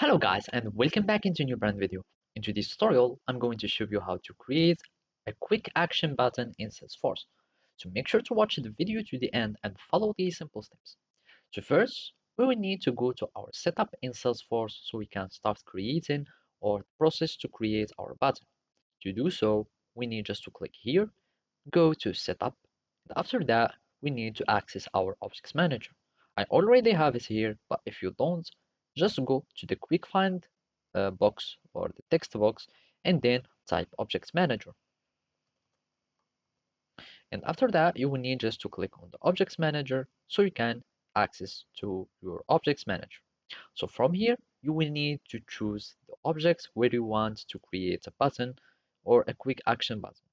Hello guys and welcome back into a new brand video. In today's tutorial, I'm going to show you how to create a quick action button in Salesforce. So make sure to watch the video to the end and follow these simple steps. So first, we will need to go to our setup in Salesforce so we can start creating or process to create our button. To do so, we need just to click here, go to setup, and after that, we need to access our objects manager. I already have it here, but if you don't, just go to the quick find box or the text box and then type objects manager. And after that, you will need just to click on the objects manager so you can access to your objects manager. So from here, you will need to choose the objects where you want to create a button or a quick action button.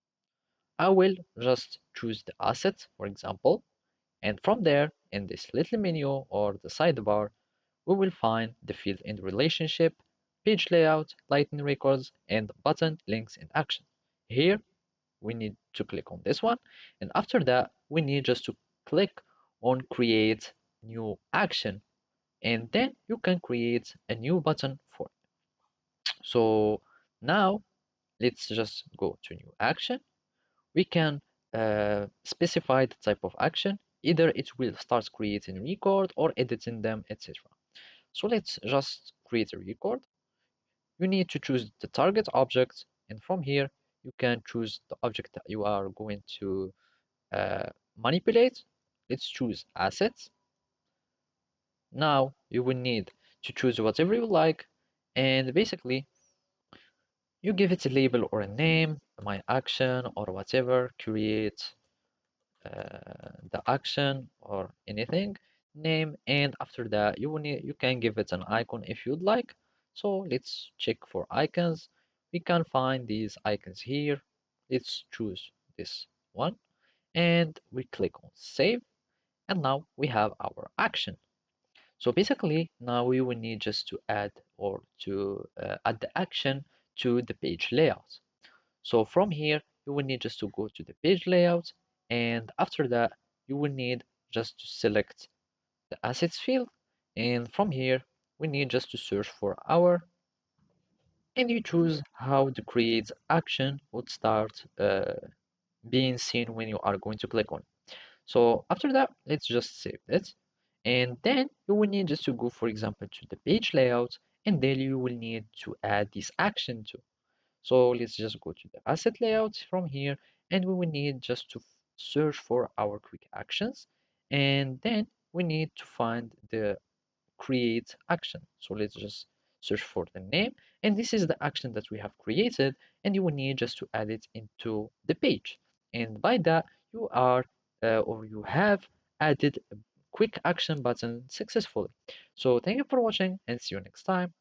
I will just choose the asset, for example, and from there, in this little menu or the sidebar, we will find the field in relationship, page layout, lightning records, and button links in action. Here, we need to click on this one, and after that, we need just to click on create new action, and then you can create a new button for it. So now, let's just go to new action. We can specify the type of action. Either it will start creating record or editing them, etc. So let's just create a record. You need to choose the target object, and from here you can choose the object that you are going to uh, manipulate. Let's choose assets. Now you will need to choose whatever you like, and basically you give it a label or a name, my action or whatever, create the action or anything name, and after that you can give it an icon if you'd like. So let's check for icons. We can find these icons here. Let's choose this one and we click on save, and now we have our action. So basically now we will need just to add or to add the action to the page layout. So from here, you will need just to go to the page layout, and after that, you will need just to select the assets field. And from here, we need just to search for our, and you choose how to create action would start being seen when you are going to click on. So after that, let's just save it. And then you will need just to go, for example, to the page layout, and then you will need to add this action to. So let's just go to the asset layout from here, and we will need just to search for our quick actions, and then we need to find the create action. So let's just search for the name, and this is the action that we have created, and you will need just to add it into the page. And by that, you are or you have added a quick action button successfully. So thank you for watching and see you next time.